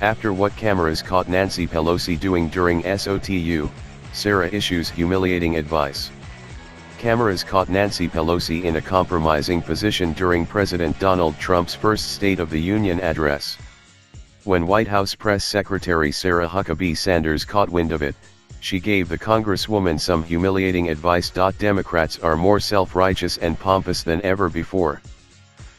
After what cameras caught Nancy Pelosi doing during SOTU, Sarah issues humiliating advice. Cameras caught Nancy Pelosi in a compromising position during President Donald Trump's first State of the Union address. When White House Press Secretary Sarah Huckabee Sanders caught wind of it, she gave the Congresswoman some humiliating advice. Democrats are more self-righteous and pompous than ever before.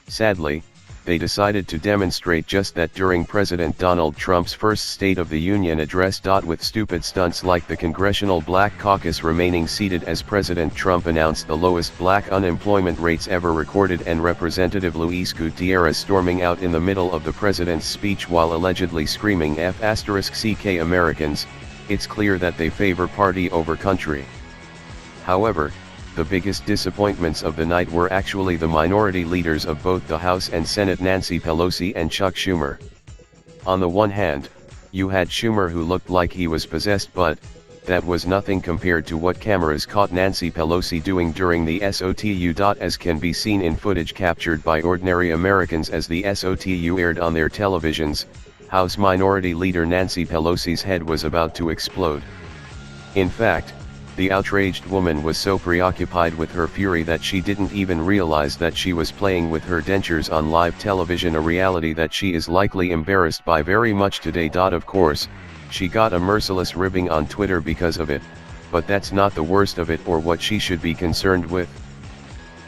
Sadly, they decided to demonstrate just that during President Donald Trump's first State of the Union address. With stupid stunts like the Congressional Black Caucus remaining seated as President Trump announced the lowest black unemployment rates ever recorded, and Representative Luis Gutierrez storming out in the middle of the president's speech while allegedly screaming F***ck Americans, it's clear that they favor party over country. However, the biggest disappointments of the night were actually the minority leaders of both the House and Senate, Nancy Pelosi and Chuck Schumer. On the one hand, you had Schumer, who looked like he was possessed, but that was nothing compared to what cameras caught Nancy Pelosi doing during the SOTU. As can be seen in footage captured by ordinary Americans as the SOTU aired on their televisions, House Minority Leader Nancy Pelosi's head was about to explode. In fact, the outraged woman was so preoccupied with her fury that she didn't even realize that she was playing with her dentures on live television, a reality that she is likely embarrassed by very much today. Of course, she got a merciless ribbing on Twitter because of it, but that's not the worst of it or what she should be concerned with.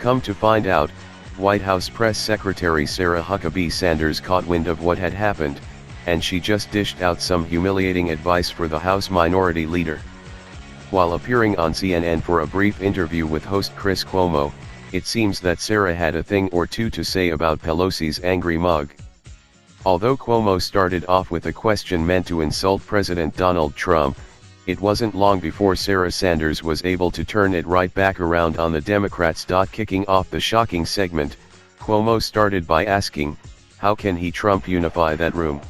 Come to find out, White House Press Secretary Sarah Huckabee Sanders caught wind of what had happened, and she just dished out some humiliating advice for the House Minority Leader. While appearing on CNN for a brief interview with host Chris Cuomo, it seems that Sarah had a thing or two to say about Pelosi's angry mug. Although Cuomo started off with a question meant to insult President Donald Trump, it wasn't long before Sarah Sanders was able to turn it right back around on the Democrats. Kicking off the shocking segment, Cuomo started by asking, how can he Trump unify that room?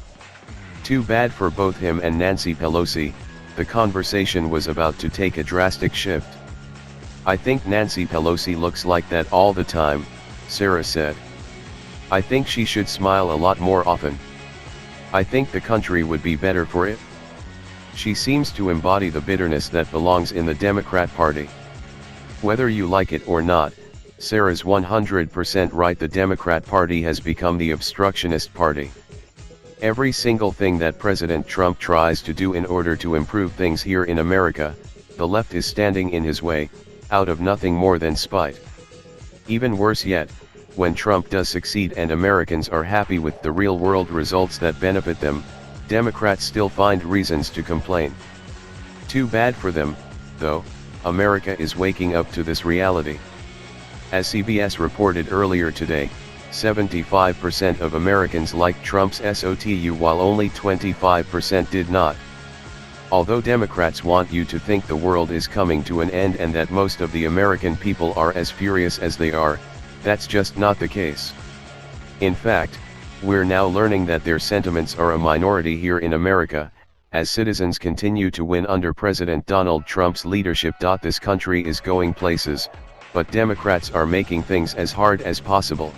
Too bad for both him and Nancy Pelosi. The conversation was about to take a drastic shift. I think Nancy Pelosi looks like that all the time, Sarah said. I think she should smile a lot more often. I think the country would be better for it. She seems to embody the bitterness that belongs in the Democrat Party. Whether you like it or not, Sarah's 100% right. The Democrat Party has become the obstructionist party. Every single thing that President Trump tries to do in order to improve things here in America, the left is standing in his way, out of nothing more than spite. Even worse yet, when Trump does succeed and Americans are happy with the real-world results that benefit them, Democrats still find reasons to complain. Too bad for them, though. America is waking up to this reality. As CBS reported earlier today, 75% of Americans liked Trump's SOTU while only 25% did not. Although Democrats want you to think the world is coming to an end and that most of the American people are as furious as they are, that's just not the case. In fact, we're now learning that their sentiments are a minority here in America, as citizens continue to win under President Donald Trump's leadership. This country is going places, but Democrats are making things as hard as possible.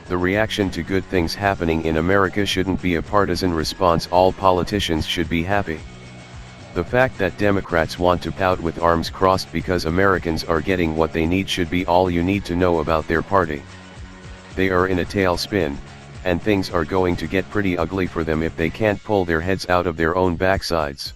The reaction to good things happening in America shouldn't be a partisan response. All politicians should be happy. The fact that Democrats want to pout with arms crossed because Americans are getting what they need should be all you need to know about their party. They are in a tailspin, and things are going to get pretty ugly for them if they can't pull their heads out of their own backsides.